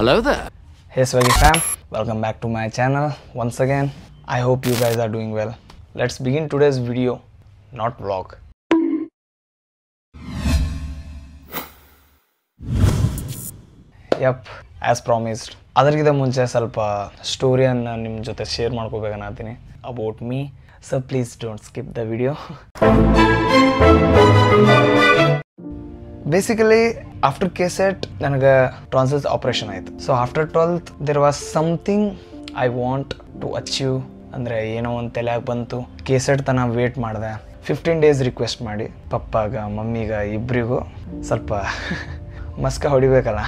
Hello there. Hey Swaggy fam, welcome back to my channel once again. I hope you guys are doing well. Let's begin today's video, not vlog. Yep, as promised. ಅದಕ್ಕಿಂತ ಮುಂಚೆ ಸ್ವಲ್ಪ ಸ್ಟೋರಿಯನ್ನು ನಿಮ್ಮ ಜೊತೆ share ಮಾಡ್ಕೋಬೇಕನ್ನತ್ತೀನಿ about me. So please don't skip the video. Basically after KCET ನನಗೆ tonsils operation ಆಯಿತು. So after 12th there was something I want to achieve. ಅಂದರೆ ಏನೋ ಒಂದು ತಲೆಯಾಗಿ ಬಂತು. KCET ತನಕ ವೇಟ್ ಮಾಡಿದೆ. 15 days ರಿಕ್ವೆಸ್ಟ್ ಮಾಡಿ ಪಪ್ಪಾಗ ಮಮ್ಮಿಗ ಇಬ್ಬರಿಗೂ ಸ್ವಲ್ಪ ಮಸ್ಕ ಹೊಡಿಬೇಕಲ್ಲ.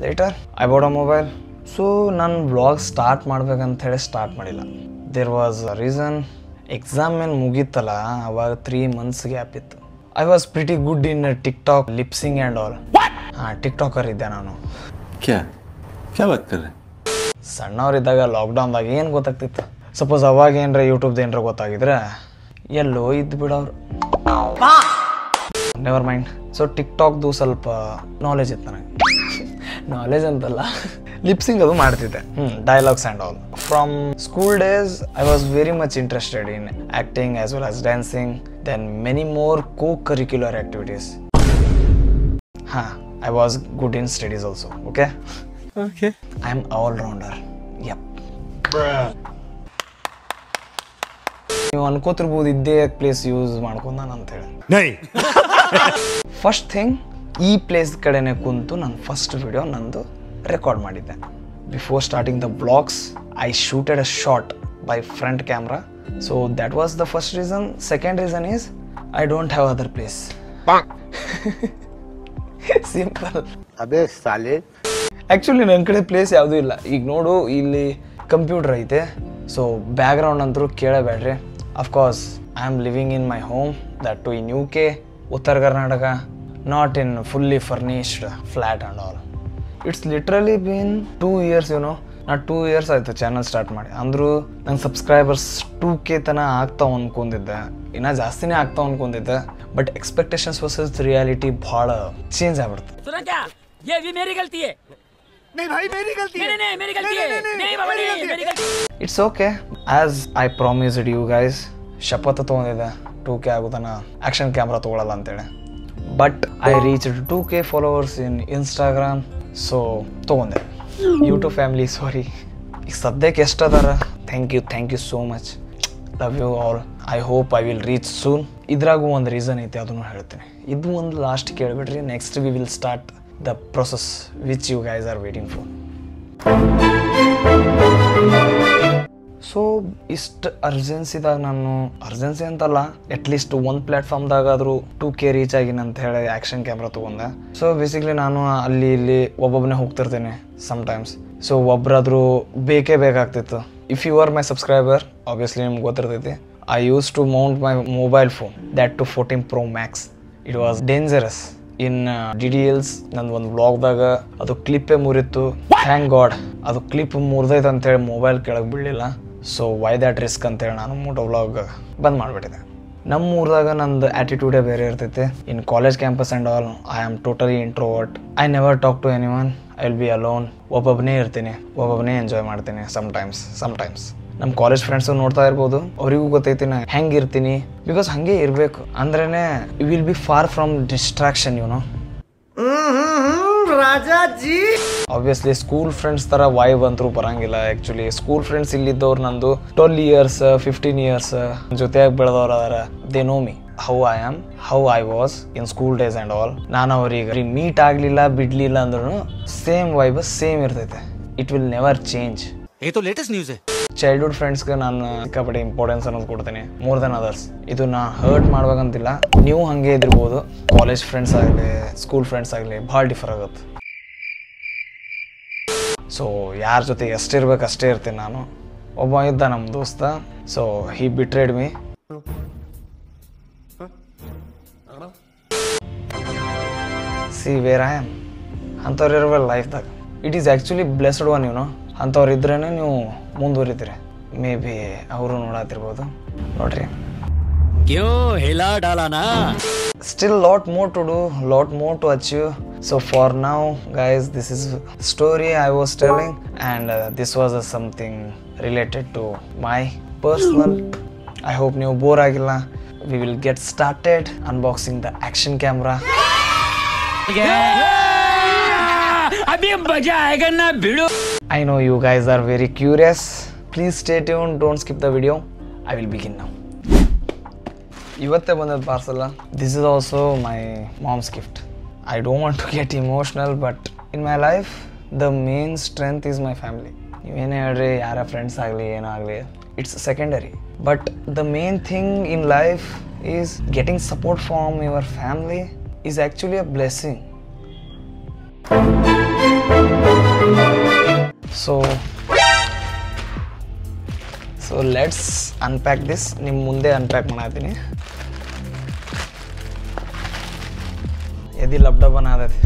Later I bought a mobile. So ನಾನು ವ್ಲಾಗ್ ಸ್ಟಾರ್ಟ್ ಮಾಡ್ಬೇಕಂತ ಹೇಳಿ ಸ್ಟಾರ್ಟ್ ಮಾಡಿಲ್ಲ. There was a reason. Exam ಏನು ಮುಗೀತಲ್ಲ ಅವಾಗ 3 months ಗ್ಯಾಪ್ ಇತ್ತು. I was pretty good in TikTok, lip sync and all. हाँ, TikToker ಇದ್ದೆ ನಾನು. क्या बात कर रहे? ಸಣ್ಣವರಿದ್ದಾಗ ಲಾಕ್ಡೌನ್ದಾಗ ಏನು ಗೊತ್ತಾಗ್ತಿತ್ತು. ಸಪೋಸ್ ಅವಾಗ ಏನರ ಯೂಟ್ಯೂಬ್ದು ಏನರ ಗೊತ್ತಾಗಿದ್ರೆ ಎಲ್ಲೋ ಇದ್ದು ಬಿಡೋರು. Never mind. ಸೊ ಟಿಕ್ಟಾಕ್ದು ಸ್ವಲ್ಪ ನಾಲೆಜ್ ಇತ್ತು ನನಗೆ. ನಾಲೆಜ್ ಅಂತಲ್ಲ, ಲಿಪ್ಸಿಂಗ್ ಅದು ಮಾಡ್ತಿದ್ದೆ. Dialogues and all. From school days I was very much interested in acting as well as dancing. Then many more co-curricular activities. I was good in studies also. Okay. I am all-rounder. Yep. ನೀವು ಅನ್ಕೋತಿರ್ಬೋದು ಇದ್ದೇ place use ಮಾಡ್ಕೊಂಡು ನಾನು ಅಂತೇಳಿ. First thing, ಈ place ಕಡೆನೆ ಕುಂತು ನಾನು first video ನಂದು ರೆಕಾರ್ಡ್ ಮಾಡಿದ್ದೆ. Before starting the blogs I shooted a shot by front camera. So that was the first reason. Second reason is I don't have other place. Simple. ಅಬೇ ಸಾಲೆ. Actually ನನ್ನ ಕಡೆ place ಯಾವುದೂ ಇಲ್ಲ. ಈಗ ನೋಡು, ಇಲ್ಲಿ ಕಂಪ್ಯೂಟರ್ ಐತೆ. ಸೊ ಬ್ಯಾಕ್ಗ್ರೌಂಡ್ ಅಂತೂ ಕೇಳಬೇಡ್ರಿ. Of course I am living in my home, that too in UK, Uttara Karnataka, not in fully furnished flat and all. It's literally been 2 years, you know. ನಾನು 2 years ಆಯಿತು ಚಾನಲ್ ಸ್ಟಾರ್ಟ್ ಮಾಡಿ. ಅಂದರೂ ನನ್ನ ಸಬ್ಸ್ಕ್ರೈಬರ್ಸ್ 2K ತನಕ ಆಗ್ತಾವ ಅಂದ್ಕೊಂಡಿದ್ದೆ. ಇನ್ನೂ ಜಾಸ್ತಿನೇ ಆಗ್ತಾವ ಅಂದ್ಕೊಂಡಿದ್ದೆ. ಬಟ್ ಎಕ್ಸ್ಪೆಕ್ಟೇಷನ್ಸ್ ವರ್ಸಸ್ ರಿಯಾಲಿಟಿ ಭಾಳ ಚೇಂಜ್ ಆಗ್ಬಿಡ್ತು. It's okay. As I promised you guys, ಶಪಥ ತೊಗೊಂಡಿದ್ದೆ 2K ಆಗೋದನ್ನ ಆ್ಯಕ್ಷನ್ ಕ್ಯಾಮ್ರಾ ತೊಗೊಳಲ್ಲ ಅಂತೇಳಿ. But I reached 2K followers in Instagram. So ತೊಗೊಂಡೆ. YouTube family, sorry. ಈಗ ಸದ್ಯಕ್ಕೆ ಎಷ್ಟು ಅದಾರ, thank you so much. Love you all. I hope I will reach soon. ಇದ್ರಾಗೂ ಒಂದು ರೀಸನ್ ಐತೆ, ಅದನ್ನು ಹೇಳ್ತೀನಿ. ಇದು ಒಂದು ಲಾಸ್ಟ್ ಕೇಳಿಬಿಡ್ರಿ. Next we will start the process which you guys are waiting for. So ಇಷ್ಟು ಅರ್ಜೆನ್ಸಿದಾಗ ನಾನು, ಅರ್ಜೆನ್ಸಿ ಅಂತಲ್ಲ, ಅಟ್ಲೀಸ್ಟ್ ಒಂದು ಪ್ಲ್ಯಾಟ್ಫಾರ್ಮ್ದಾಗಾದರೂ 2K ರೀಚ್ ಆಗಿನ ಅಂತ ಹೇಳಿ ಆ್ಯಕ್ಷನ್ ಕ್ಯಾಮ್ರಾ ತೊಗೊಂಡೆ. ಸೊ ಬೇಸಿಕ್ಲಿ ನಾನು ಅಲ್ಲಿ ಇಲ್ಲಿ ಒಬ್ಬೊಬ್ಬನೇ ಹೋಗ್ತಿರ್ತೇನೆ ಸಮ್ಟೈಮ್ಸ್. ಸೊ ಒಬ್ಬರಾದರೂ ಬೇಕೇ ಬೇಕಾಗ್ತಿತ್ತು. If you are my subscriber, obviously ನಿಮ್ಗೆ ಗೊತ್ತಿರ್ತೈತಿ. I use to mount my mobile phone, that to 14 Pro Max. It was dangerous in DDLs. ನಂದು ಒಂದು ವ್ಲಾಗ್ದಾಗ ಅದು ಕ್ಲಿಪ್ಪೇ ಮುರಿತ್ತು. ಥ್ಯಾಂಕ್ ಗಾಡ್ ಅದು ಕ್ಲಿಪ್ ಮುರಿದೈತೆ ಅಂತೇಳಿ ಮೊಬೈಲ್ ಕೆಳಗೆ ಬೀಳಲಿಲ್ಲ. ಸೊ ವೈ ದ್ಯಾಟ್ ರಿಸ್ಕ್ ಅಂತೇಳಿ ನಾನು ಮೋಟೋ ವ್ಲಾಗ್ ಬಂದ್ ಮಾಡಿಬಿಟ್ಟಿದ್ದೆ. ನಮ್ಮ ಊರದಾಗ ನಂದು ಆ್ಯಟಿಟ್ಯೂಡೇ ಬೇರೆ ಇರ್ತೈತೆ. In college campus and all I am totally introvert. I never talk to anyone. I will be alone. ಒಬ್ಬೊಬ್ಬನೇ ಇರ್ತೀನಿ, ಒಬ್ಬೊಬ್ಬನೇ ಎಂಜಾಯ್ ಮಾಡ್ತೀನಿ. ಸಮ್ಟೈಮ್ಸ್ ನಮ್ಮ ಕಾಲೇಜ್ ಫ್ರೆಂಡ್ಸು ನೋಡ್ತಾ ಇರ್ಬೋದು, ಅವರಿಗೂ ಗೊತ್ತೈತಿ ನಾ ಹೆಂಗೆ ಇರ್ತೀನಿ. ಬಿಕಾಸ್ ಹಾಗೆ ಇರಬೇಕು ಅಂದ್ರೇ will be far from distraction, you know. Rajaji obviously school friends ಥರ ವೈಬ್ ಅಂತೂ ಬರಂಗಿಲ್ಲ. ಆ್ಯಕ್ಚುಲಿ ಸ್ಕೂಲ್ ಫ್ರೆಂಡ್ಸ್ ಇಲ್ಲಿದ್ದವ್ರು ನಂದು 12 years 15 years ಜೊತೆಯಾಗಿ ಬೆಳೆದವ್ರು ಅದಾರ. They know me, how I am, how I was in school days and all. ನಾನು ಅವ್ರಿಗೆ ಮೀಟ್ ಆಗಲಿಲ್ಲ ಬಿಡಲಿಲ್ಲ ಅಂದ್ರೂ ಸೇಮ್ ವೈಬ್ ಸೇಮ್ ಇರ್ತೈತೆ. It will never change. Latest news. Childhood ಫ್ರೆಂಡ್ಸ್ಗೆ ನಾನು ಸಿಕ್ಕಾಪಟ್ಟೆ ಇಂಪಾರ್ಟೆನ್ಸ್ ಅನ್ನೋದು ಕೊಡ್ತೀನಿ, ಮೋರ್ ದೆನ್ ಅದರ್ಸ್. ಇದು ನಾ ಹರ್ಟ್ ಮಾಡ್ಬೇಕಂತಿಲ್ಲ, ನೀವು ಹಾಗೆ ಇದಿರ್ಬೋದು. ಕಾಲೇಜ್ ಫ್ರೆಂಡ್ಸ್ ಆಗಲಿ, ಸ್ಕೂಲ್ ಫ್ರೆಂಡ್ಸ್ ಆಗಲಿ, ಭಾಳ ಡಿಫರ್ ಆಗುತ್ತೆ. ಸೊ ಯಾರ ಜೊತೆ ಎಷ್ಟಿರ್ಬೇಕು ಅಷ್ಟೇ ಇರ್ತೀನಿ ನಾನು. ಒಬ್ಬ ಇದ್ದ ನಮ್ಮ ದೋಸ್ತ. So he betrayed me. See where I am. ಅಂಥವ್ರು ಇರಬೇಕು ಲೈಫ್ದಾಗ. It is actually blessed one, you know. ಅಂಥವ್ರು ಇದ್ರೇ ನೀವು ಮುಂದುವರಿತೀರಿ. ಮೇ ಬಿ ಅವರು ನೋಡತ್ತಿರ್ಬೋದು. ನೋಡ್ರಿ, क्यों हिला डाला ना? Still lot more to do, lot more to achieve. So for now guys, this is story I was telling, and this was something related to my personal. I hope you bore agilla. We will get started unboxing the action camera. अभी मजा आएगा ना भिड़ो. I know you guys are very curious. Please stay tuned, don't skip the video. I will begin now. ಇವತ್ತೇ ಬಂದದ್ದು parcel. This is also my mom's gift. I don't want to get emotional, but in my life the main strength is my family. ನೀವೇನೇ ಹೇಳ್ರಿ, ಯಾರ friends ಆಗಲಿ ಏನಾಗಲಿ, it's secondary. But the main thing in life is getting support from your family is actually a blessing. So let's unpack this. ನಿಮ್ಮ ಮುಂದೆ unpack ಮಾಡತ್ತೀನಿ. यदि लबड़ा बना देते.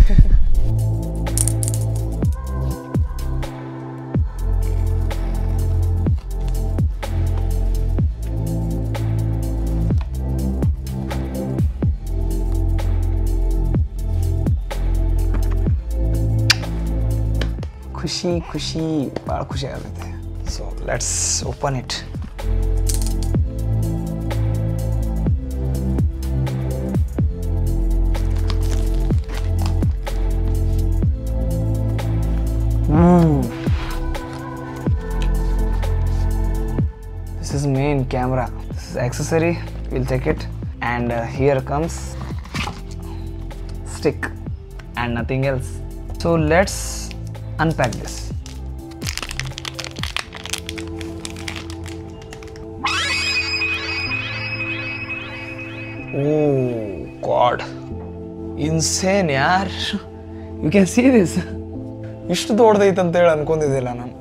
खुशी खुशी बड़ा खुशी आ रहे थे. So let's open it. This is main camera. This is accessory. We'll take it. And here comes stick and nothing else. So let's unpack this. Oh God, insane yaar. You can see this. ಇಷ್ಟು ದೊಡ್ಡದೈತೆ ಅಂತೇಳಿ ಅನ್ಕೊಂಡಿದ್ದಿಲ್ಲ ನಾನು.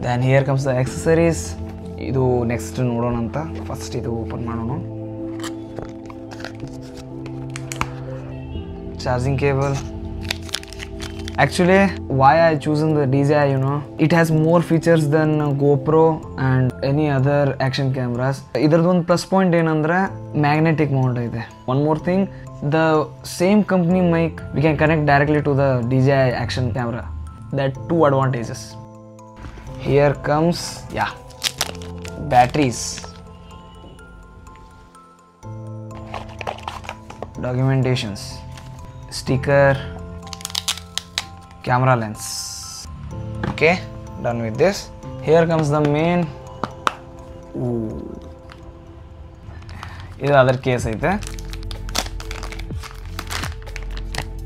Then here comes the accessories. ಇದು next ನೋಡೋಣ ಅಂತ. First ಇದು open ಮಾಡೋಣ. Charging cable. Actually, why I chosen the DJI, you know, it has more features than GoPro and any other action cameras. Idradu ಒಂದು plus point ಏನಂದ್ರೆ magnetic Mount ಇದೆ. One more thing, the same company mic we can connect directly to the DJI action camera. That two advantages. Here comes batteries, documentations, sticker, camera lens. Okay, done with this. Here comes the main. This other case aithe.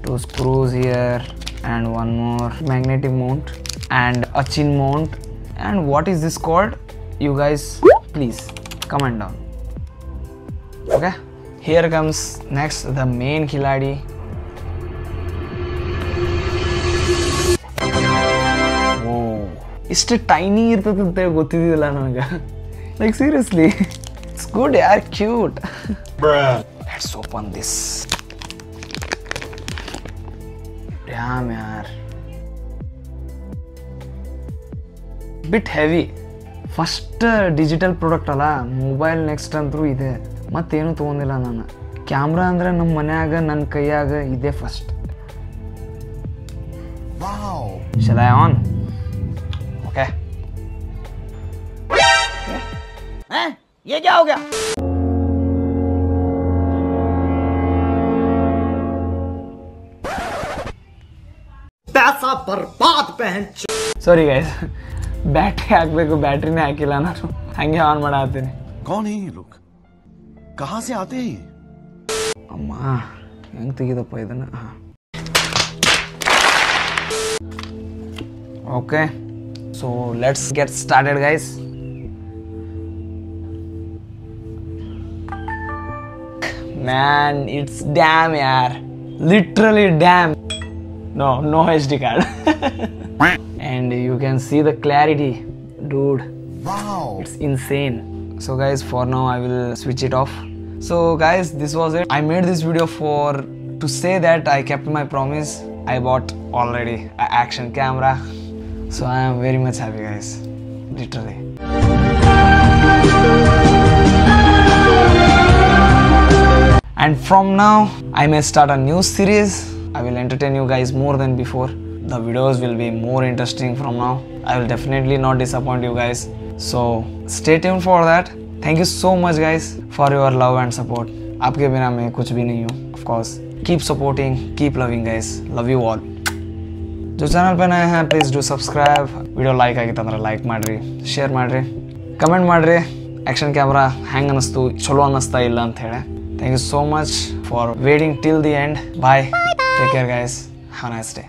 Two screws here and one more magnetic mount and a chin mount. And what is this called? You guys please comment down. Okay, here comes next the main khiladi. ಇಷ್ಟು tiny ಇರ್ತದೆ ಅಂತ ಗೊತ್ತಿದ್ದಿಲ್ಲ ನನಗೆ. Like seriously, it's good ಯಾರ್, cute. Let's open this. Dam ಯಾರ್, ಬಿಟ್ heavy. First digital product ಅಲ್ಲ, mobile next ಅಂತೂ ಇದೆ. ಮತ್ತೇನು ತೊಗೊಂಡಿಲ್ಲ ನಾನು. ಕ್ಯಾಮ್ರಾ ಅಂದರೆ ನಮ್ಮ ಮನ್ಯಾಗ ನನ್ನ ಕೈಯಾಗ ಇದೆ first. Shall I on? Okay. ये क्या हो गया? पैसा बर्बाद पहन. Sorry guys, ಬ್ಯಾಟ್ರಿ ಹಾಕಬೇಕು, ಬ್ಯಾಟ್ರಿನೇ ಹಾಕಿಲ್ಲ ನಾನು. ಹಂಗೆ ಆನ್ ಮಾಡತ್ತೀನಿ. कौन है ये लोग? कहाँ से आते हैं? ಅಮ್ಮ ಹೆಂಗೆ ತೆಗಿದಪ್ಪ ಇದನ್ನ. Okay, so let's get started guys. Man, it's damn yaar, literally damn. No SD card. And you can see the clarity, dude. Wow, it's insane. So guys, for now I will switch it off. So guys, this was it. I made this video to say that I kept my promise. I bought already an action camera. So I am very much happy guys, literally. And from now, I may start a new series. I will entertain you guys more than before. The videos will be more interesting from now. I will definitely not disappoint you guys. So stay tuned for that. Thank you so much guys for your love and support. आपके बिना मैं कुछ भी नहीं हूँ. Of course. Keep supporting, keep loving guys. Love you all. जो channel पे नए हैं please do subscribe. Video like ಆಗಿತ್ತಂದ್ರೆ ಲೈಕ್ ಮಾಡಿರಿ, ಶೇರ್ ಮಾಡಿರಿ, ಕಮೆಂಟ್ ಮಾಡಿರಿ. ಆ್ಯಕ್ಷನ್ ಕ್ಯಾಮ್ರಾ ಹ್ಯಾಂಗೆ ಅನ್ನಿಸ್ತು, ಚಲೋ ಅನ್ನಿಸ್ತಾ ಇಲ್ಲ ಅಂತ ಹೇಳಿ. Thank you so much for waiting till the end. Bye. Take care guys. Have a nice day.